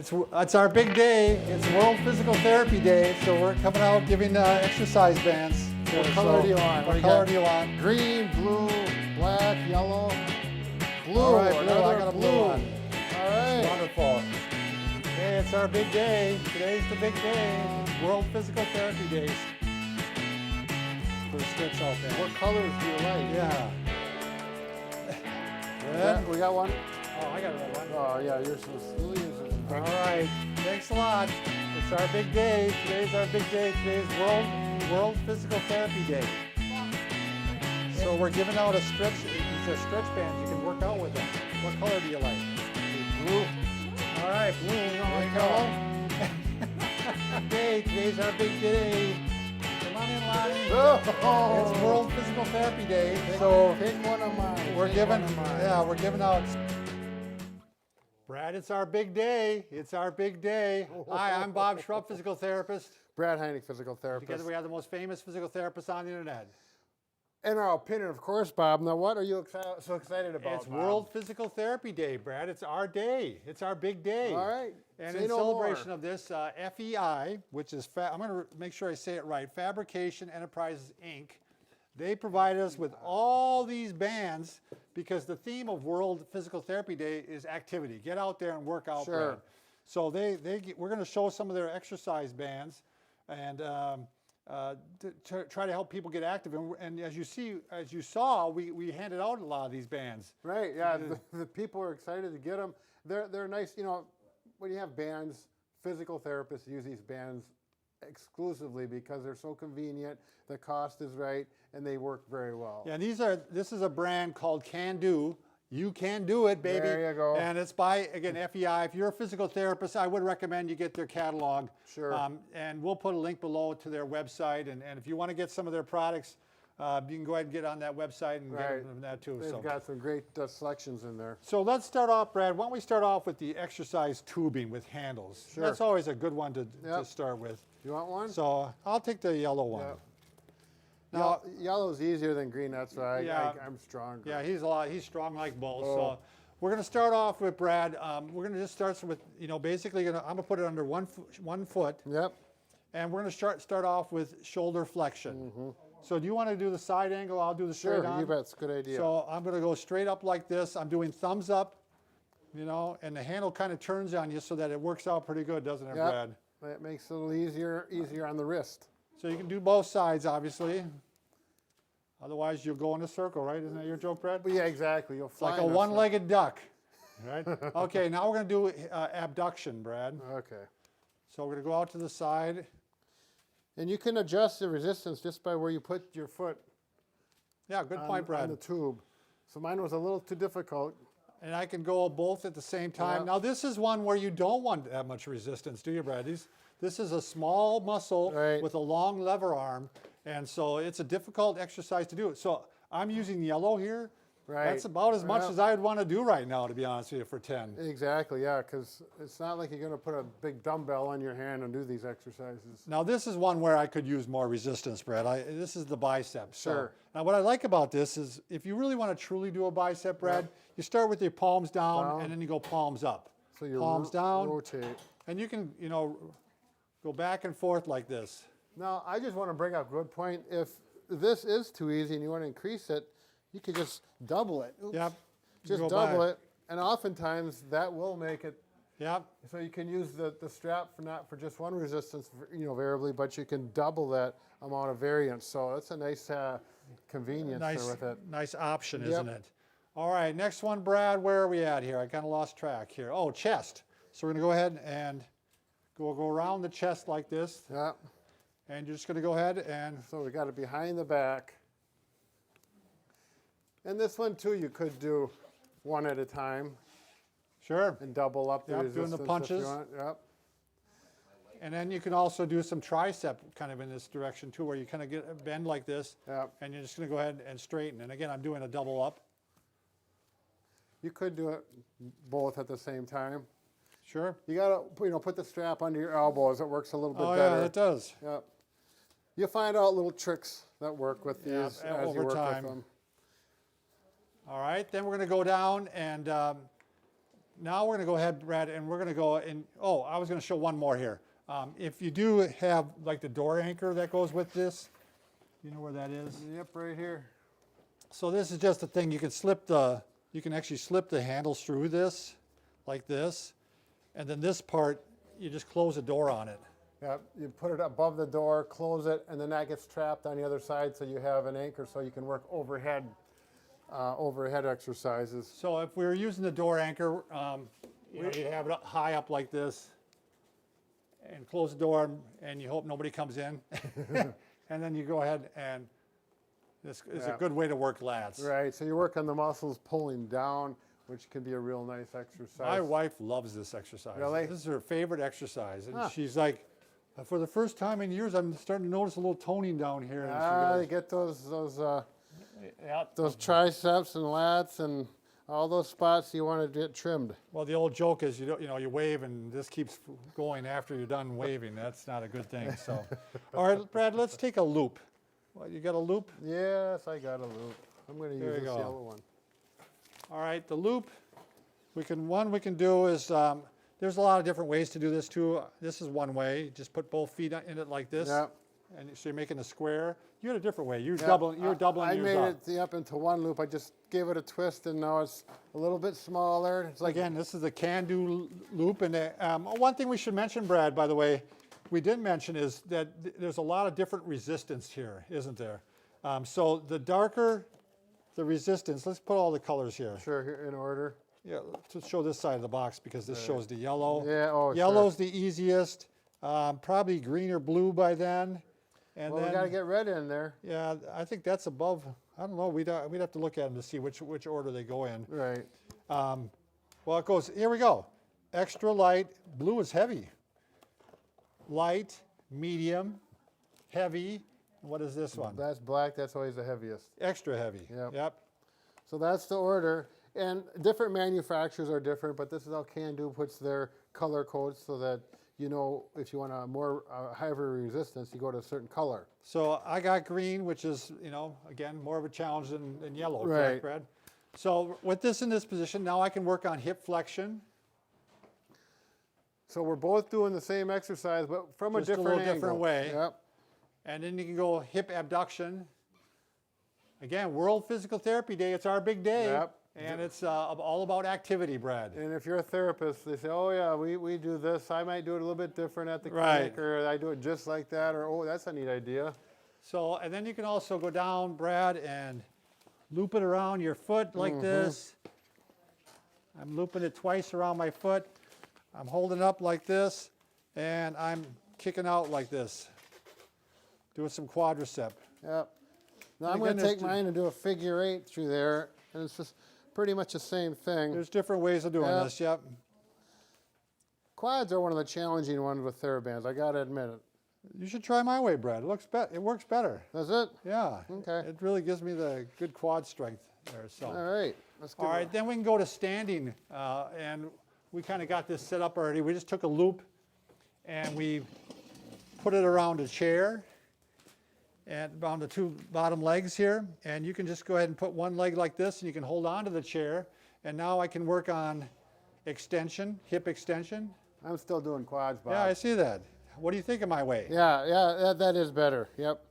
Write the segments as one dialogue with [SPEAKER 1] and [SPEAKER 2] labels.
[SPEAKER 1] It's our big day. It's World Physical Therapy Day, so we're coming out giving exercise bands.
[SPEAKER 2] What color do you want?
[SPEAKER 1] What color do you want?
[SPEAKER 2] Green, blue, black, yellow. Blue.
[SPEAKER 1] All right, blue. I
[SPEAKER 2] Another
[SPEAKER 1] got a blue one.
[SPEAKER 2] All right.
[SPEAKER 1] Wonderful. Okay, it's our big day. Today's the big day. World Physical Therapy Days. Put a stitch out there.
[SPEAKER 2] What colors do you like?
[SPEAKER 1] Yeah. Red.
[SPEAKER 2] We got one?
[SPEAKER 1] Oh, I got a red one.
[SPEAKER 2] Oh, yeah, you're so silly.
[SPEAKER 1] All right. Thanks a lot. It's our big day. Today's our big day. Today's World Physical Therapy Day. So we're giving out a stretch. These are stretch bands. You can work out with them. What color do you like?
[SPEAKER 2] Blue.
[SPEAKER 1] All right, blue.
[SPEAKER 2] There you
[SPEAKER 1] go. Today's our big day. Come on in, Lonnie.
[SPEAKER 2] Oh.
[SPEAKER 1] It's World Physical Therapy Day.
[SPEAKER 2] Take one of mine.
[SPEAKER 1] We're giving out. Brad, it's our big day. It's our big day. Hi, I'm Bob Schrupp, physical therapist.
[SPEAKER 2] Brad Heineck, physical therapist.
[SPEAKER 1] Together we have the most famous physical therapists on the internet.
[SPEAKER 2] In our opinion, of course, Bob. Now, what are you so excited about,
[SPEAKER 1] It's
[SPEAKER 2] Bob?
[SPEAKER 1] World Physical Therapy Day, Brad. It's our day. It's our big day.
[SPEAKER 2] All right.
[SPEAKER 1] And
[SPEAKER 2] Say
[SPEAKER 1] in
[SPEAKER 2] no
[SPEAKER 1] celebration
[SPEAKER 2] more.
[SPEAKER 1] of this, FEI, which is, I'm going to make sure I say it right, Fabrication Enterprises, Inc., they provided us with all these bands because the theme of World Physical Therapy Day is activity. Get out there and work out.
[SPEAKER 2] Sure.
[SPEAKER 1] Brad. So we're going to show some of their exercise bands and to try to help people get active. And as you saw, we handed out a lot of these bands.
[SPEAKER 2] Right, yeah, the people are excited to get them. They're nice, you know, when you have bands, physical therapists use these bands exclusively because they're so convenient, the cost is right, and they work very well.
[SPEAKER 1] Yeah, and this is a brand called Can Do. You can do it, baby.
[SPEAKER 2] There you go.
[SPEAKER 1] And it's by, again, FEI. If you're a physical therapist, I would recommend you get their catalog.
[SPEAKER 2] Sure.
[SPEAKER 1] And we'll put a link below to their website. And if you want to get some of their products, you can go ahead and get on that website and get them that too.
[SPEAKER 2] They've got some great selections in there.
[SPEAKER 1] So let's start off, Brad. Why don't we start off with the exercise tubing with handles?
[SPEAKER 2] Sure.
[SPEAKER 1] That's always a good one to start with.
[SPEAKER 2] You want one?
[SPEAKER 1] So I'll take the yellow one.
[SPEAKER 2] Yep.
[SPEAKER 1] Now,
[SPEAKER 2] yellow's easier than green. That's right. I'm stronger.
[SPEAKER 1] Yeah, he's strong like bulls.
[SPEAKER 2] Oh.
[SPEAKER 1] So we're going to start off with Brad. We're going to just start with, basically I'm going to put it under one foot.
[SPEAKER 2] Yep.
[SPEAKER 1] And we're going to start off with shoulder flexion.
[SPEAKER 2] Mm-hmm.
[SPEAKER 1] So do you want to do the side angle? I'll do the straight on.
[SPEAKER 2] Sure, you bet. It's a good idea.
[SPEAKER 1] So I'm going to go straight up like this. I'm doing thumbs up, and the handle kind of turns on you so that it works out pretty good, doesn't it, Brad?
[SPEAKER 2] That makes it a little easier on the wrist.
[SPEAKER 1] So you can do both sides, obviously. Otherwise, you'll go in a circle, right? Isn't that your joke, Brad?
[SPEAKER 2] Well, yeah, exactly. You'll fly
[SPEAKER 1] Like a one-legged duck, right? Okay, now we're going to do abduction, Brad.
[SPEAKER 2] Okay.
[SPEAKER 1] So we're going to go out to the side.
[SPEAKER 2] And you can adjust the resistance just by where you put your foot.
[SPEAKER 1] Yeah, good point, Brad.
[SPEAKER 2] On the tube. So mine was a little too difficult.
[SPEAKER 1] And I can go both at the same time.
[SPEAKER 2] Yeah.
[SPEAKER 1] Now this is one where you don't want that much resistance, do you, Brad? This is a small muscle with a long lever arm, and so it's a difficult exercise to do. So I'm using yellow here.
[SPEAKER 2] Right.
[SPEAKER 1] That's about as much as I would want to do right now, to be honest with you, for 10.
[SPEAKER 2] Exactly, yeah, because it's not like you're going to put a big dumbbell on your hand and do these exercises.
[SPEAKER 1] Now this is one where I could use more resistance, Brad. This is the bicep.
[SPEAKER 2] Sure.
[SPEAKER 1] So, now what I like about this is if you really want to truly do a bicep, Brad, you start with your palms down and then you go palms up.
[SPEAKER 2] So you
[SPEAKER 1] palms down,
[SPEAKER 2] rotate.
[SPEAKER 1] and you can, go back and forth like this.
[SPEAKER 2] Now, I just want to bring up a good point. If this is too easy and you want to increase it, you could just double it. Oops.
[SPEAKER 1] Yep.
[SPEAKER 2] Just double it, and oftentimes that will make it.
[SPEAKER 1] Yep.
[SPEAKER 2] So you can use the strap not for just one resistance, variably, but you can double that amount of variance. So that's a nice convenience there with it.
[SPEAKER 1] Nice option, isn't it? All right, next one, Brad. Where are we at here? I kind of lost track here. Oh, chest. So we're going to go ahead and go around the chest like this.
[SPEAKER 2] Yeah.
[SPEAKER 1] And you're just going to go ahead and.
[SPEAKER 2] So we got it behind the back. And this one too, you could do one at a time.
[SPEAKER 1] Sure.
[SPEAKER 2] And double up the resistance.
[SPEAKER 1] Doing the punches.
[SPEAKER 2] If you want. Yep.
[SPEAKER 1] And then you can also do some tricep kind of in this direction too, where you kind of get a bend like this.
[SPEAKER 2] Yep.
[SPEAKER 1] And you're just going to go ahead and straighten. And again, I'm doing a double up.
[SPEAKER 2] You could do it both at the same time.
[SPEAKER 1] Sure.
[SPEAKER 2] You got to put the strap under your elbows. It works a little bit better.
[SPEAKER 1] Oh yeah, it does.
[SPEAKER 2] Yep. You'll find out little tricks that work with these as
[SPEAKER 1] over
[SPEAKER 2] you work
[SPEAKER 1] time.
[SPEAKER 2] with them.
[SPEAKER 1] All right, then we're going to go down and Now we're going to go ahead, Brad, and we're going to go and, oh, I was going to show one more here. If you do have like the door anchor that goes with this, you know where that is?
[SPEAKER 2] Yep, right here.
[SPEAKER 1] So this is just a thing, you can actually slip the handles through this, like this, and then this part, you just close the door on it.
[SPEAKER 2] Yep, you put it above the door, close it, and then that gets trapped on the other side, so you have an anchor so you can work overhead exercises.
[SPEAKER 1] So if we were using the door anchor, you'd have it high up like this, and close the door, and you hope nobody comes in. And then you go ahead, and this is a good way to work lats.
[SPEAKER 2] Right, so you work on the muscles pulling down, which can be a real nice exercise.
[SPEAKER 1] My wife loves this exercise.
[SPEAKER 2] Really?
[SPEAKER 1] This is her favorite exercise. And she's like, for the first time in years, I'm starting to notice a little toning down here.
[SPEAKER 2] You get those triceps and lats and all those spots you want to get trimmed.
[SPEAKER 1] Well, the old joke is, you wave and this keeps going after you're done waving. That's not a good thing. So, all right, Brad, let's take a loop. Well, you got a loop?
[SPEAKER 2] Yes, I got a loop. I'm going to use this yellow one.
[SPEAKER 1] All right, the loop, we can do is, there's a lot of different ways to do this too. This is one way. Just put both feet in it like this.
[SPEAKER 2] Yep.
[SPEAKER 1] And so you're making a square. You had a different way. You're doubling yours up.
[SPEAKER 2] I made it up into one loop. I just gave it a twist, and now it's a little bit smaller. It's like,
[SPEAKER 1] again, this is a can-do loop. And one thing we should mention, Brad, by the way, we didn't mention is that there's a lot of different resistance here, isn't there? So the darker the resistance, let's put all the colors here.
[SPEAKER 2] Sure, here in order.
[SPEAKER 1] Yeah, let's show this side of the box because this shows the yellow.
[SPEAKER 2] Yeah, oh,
[SPEAKER 1] Yellow's the easiest. Probably green or blue by then. And
[SPEAKER 2] well,
[SPEAKER 1] then,
[SPEAKER 2] we got to get red in there.
[SPEAKER 1] Yeah, I think that's above. I don't know. We'd have to look at them to see which order they go in.
[SPEAKER 2] Right.
[SPEAKER 1] Well, it goes. Here we go. Extra light. Blue is heavy. Light, medium, heavy. What is this one?
[SPEAKER 2] That's black. That's always the heaviest.
[SPEAKER 1] Extra heavy.
[SPEAKER 2] Yep. So that's the order. And different manufacturers are different, but this is how Can-Do puts their color codes so that if you want a more heavier resistance, you go to a certain color.
[SPEAKER 1] So I got green, which is, again, more of a challenge than yellow,
[SPEAKER 2] right,
[SPEAKER 1] correct, Brad? So with this in this position, now I can work on hip flexion.
[SPEAKER 2] So we're both doing the same exercise, but from
[SPEAKER 1] just
[SPEAKER 2] a different
[SPEAKER 1] little different way.
[SPEAKER 2] Yep.
[SPEAKER 1] And then you can go hip abduction. Again, World Physical Therapy Day. It's our big day.
[SPEAKER 2] Yep.
[SPEAKER 1] And it's all about activity, Brad.
[SPEAKER 2] And if you're a therapist, they say, oh, yeah, we do this. I might do it a little bit different at the clinic, or I do it just like that, or, oh, that's a neat idea.
[SPEAKER 1] So, and then you can also go down, Brad, and loop it around your foot like this. I'm looping it twice around my foot. I'm holding up like this, and I'm kicking out like this, doing some quadricep.
[SPEAKER 2] Yep. Now I'm going to take mine and do a figure 8 through there, and it's just pretty much the same thing.
[SPEAKER 1] There's different ways of doing this, yep.
[SPEAKER 2] Quads are one of the challenging ones with TheraBands, I got to admit it.
[SPEAKER 1] You should try my way, Brad. It works better.
[SPEAKER 2] Does it?
[SPEAKER 1] Yeah.
[SPEAKER 2] Okay.
[SPEAKER 1] It really gives me the good quad strength there. So.
[SPEAKER 2] All right. Let's go.
[SPEAKER 1] All right, then we can go to standing, and we kind of got this set up already. We just took a loop, and we put it around a chair, and around the two bottom legs here, and you can just go ahead and put one leg like this, and you can hold on to the chair, and now I can work on extension, hip extension.
[SPEAKER 2] I'm still doing quads, Bob.
[SPEAKER 1] Yeah, I see that. What do you think of my way?
[SPEAKER 2] Yeah, that is better, yep.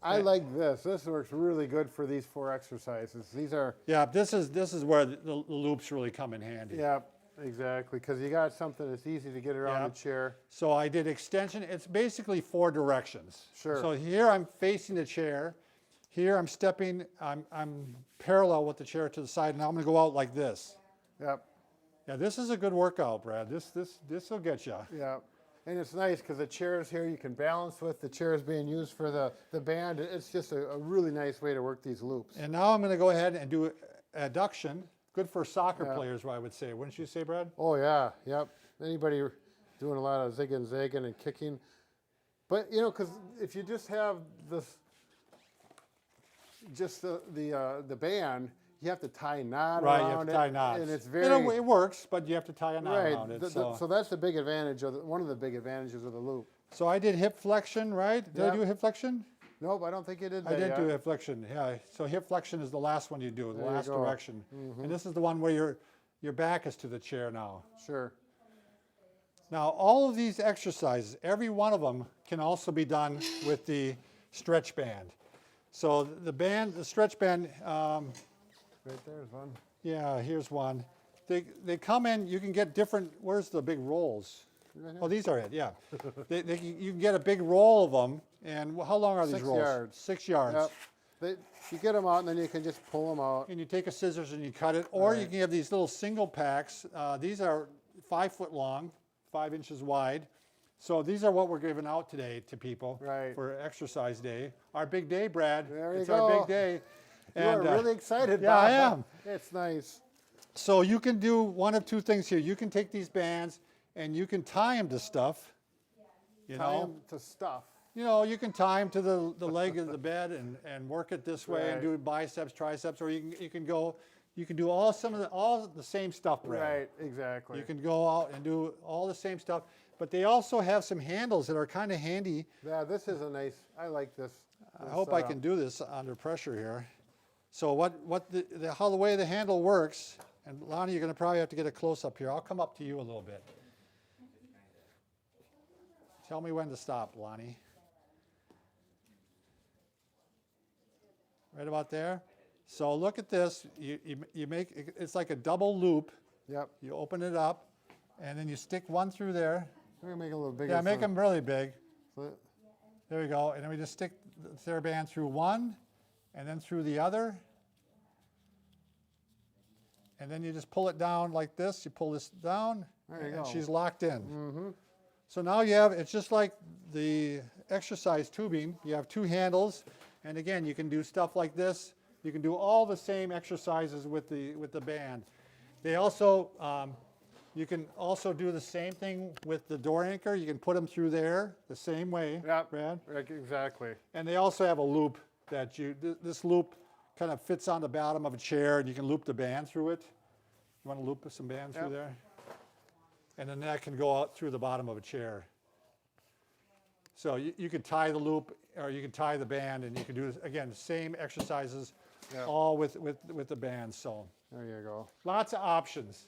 [SPEAKER 2] I like this. This works really good for these 4 exercises. These are...
[SPEAKER 1] Yeah, this is where the loops really come in handy.
[SPEAKER 2] Yep, exactly, because you got something that's easy to get around the chair.
[SPEAKER 1] So I did extension. It's basically 4 directions.
[SPEAKER 2] Sure.
[SPEAKER 1] So here I'm facing the chair. Here I'm stepping, I'm parallel with the chair to the side, and now I'm going to go out like this.
[SPEAKER 2] Yep.
[SPEAKER 1] Yeah, this is a good workout, Brad. This will get you.
[SPEAKER 2] Yeah. And it's nice because the chair is here you can balance with. The chair is being used for the band. It's just a really nice way to work these loops.
[SPEAKER 1] And now I'm going to go ahead and do adduction. Good for soccer players, I would say. Wouldn't you say, Brad?
[SPEAKER 2] Oh, yeah. Yep. Anybody doing a lot of zigging, zagging, and kicking. But, because if you just have this, just the band, you have to tie a knot around it.
[SPEAKER 1] Right, you have to tie knots.
[SPEAKER 2] And it's very...
[SPEAKER 1] it works, but you have to tie a knot around it.
[SPEAKER 2] So that's the big advantage, one of the big advantages of the loop.
[SPEAKER 1] So I did hip flexion, right? Did I do hip flexion?
[SPEAKER 2] Nope, I don't think you did that
[SPEAKER 1] I did
[SPEAKER 2] yet.
[SPEAKER 1] do hip flexion, yeah. So hip flexion is the last one you do, the last direction.
[SPEAKER 2] Mm-hmm.
[SPEAKER 1] And this is the one where your back is to the chair now.
[SPEAKER 2] Sure.
[SPEAKER 1] Now, all of these exercises, every one of them can also be done with the stretch band. So the stretch band,
[SPEAKER 2] Right there's one.
[SPEAKER 1] yeah, here's one. They come in, you can get different, where's the big rolls? Oh, these are it, yeah. You can get a big roll of them, and how long are these
[SPEAKER 2] 6
[SPEAKER 1] rolls?
[SPEAKER 2] yards.
[SPEAKER 1] 6 yards.
[SPEAKER 2] Yep. You get them out, and then you can just pull them out.
[SPEAKER 1] And you take a scissors and you cut it, or you
[SPEAKER 2] Right.
[SPEAKER 1] can have these little single packs. These are 5 foot long, 5 inches wide. So these are what we're giving out today to people
[SPEAKER 2] Right.
[SPEAKER 1] for exercise day. Our big day, Brad.
[SPEAKER 2] There you
[SPEAKER 1] it's
[SPEAKER 2] go.
[SPEAKER 1] our big day.
[SPEAKER 2] You are really excited,
[SPEAKER 1] yeah,
[SPEAKER 2] Bob.
[SPEAKER 1] I am.
[SPEAKER 2] It's nice.
[SPEAKER 1] So you can do one of two things here. You can take these bands and you can tie them to stuff. You
[SPEAKER 2] Tie
[SPEAKER 1] know,
[SPEAKER 2] them to stuff.
[SPEAKER 1] you can tie them to the leg of the bed and work it this way and
[SPEAKER 2] Right.
[SPEAKER 1] do biceps, triceps, or you can do all the same stuff, Brad.
[SPEAKER 2] Right, exactly.
[SPEAKER 1] You can go out and do all the same stuff, but they also have some handles that are kind of handy.
[SPEAKER 2] Yeah, this is a nice, I like this.
[SPEAKER 1] I hope I can do this under pressure here. So how the way the handle works, and Lonnie, you're going to probably have to get a close up here. I'll come up to you a little bit. Tell me when to stop, Lonnie. Right about there. So look at this. You make it's like a double loop.
[SPEAKER 2] Yep.
[SPEAKER 1] You open it up, and then you stick one through there.
[SPEAKER 2] We're going to make it a little bigger.
[SPEAKER 1] Yeah, make them really big.
[SPEAKER 2] So,
[SPEAKER 1] There we go. And then we just stick the TheraBand through one, and then through the other. And then you just pull it down like this. You pull this down,
[SPEAKER 2] There you
[SPEAKER 1] and
[SPEAKER 2] go.
[SPEAKER 1] she's locked in.
[SPEAKER 2] mm-hmm.
[SPEAKER 1] So now it's just like the exercise tubing. You have 2 handles. And again, you can do stuff like this. You can do all the same exercises with the band. They also, you can also do the same thing with the door anchor. You can put them through there the same way,
[SPEAKER 2] Yep.
[SPEAKER 1] Brad.
[SPEAKER 2] Exactly.
[SPEAKER 1] And they also have a loop that this loop kind of fits on the bottom of a chair, and you can loop the band through it. You want to loop some band through
[SPEAKER 2] Yep.
[SPEAKER 1] there? And then that can go out through the bottom of a chair. So you could tie the loop, or you could tie the band, and you can do, again, the same exercises,
[SPEAKER 2] Yep.
[SPEAKER 1] all with the band. So
[SPEAKER 2] There you go.
[SPEAKER 1] lots of options.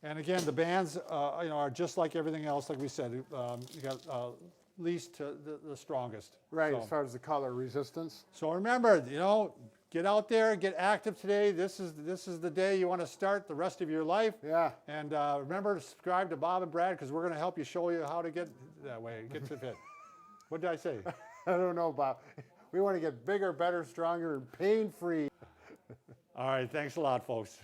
[SPEAKER 1] And again, the bands, are just like everything else. Like we said, you got least to the strongest.
[SPEAKER 2] Right,
[SPEAKER 1] So,
[SPEAKER 2] as far as the color resistance.
[SPEAKER 1] so remember, get out there, get active today. This is the day you want to start the rest of your life.
[SPEAKER 2] Yeah.
[SPEAKER 1] And remember to subscribe to Bob and Brad, because we're going to help you, show you how to get that way, get to fit. What did I say?
[SPEAKER 2] I don't know, Bob. We want to get bigger, better, stronger, and pain-free.
[SPEAKER 1] All right, thanks a lot, folks.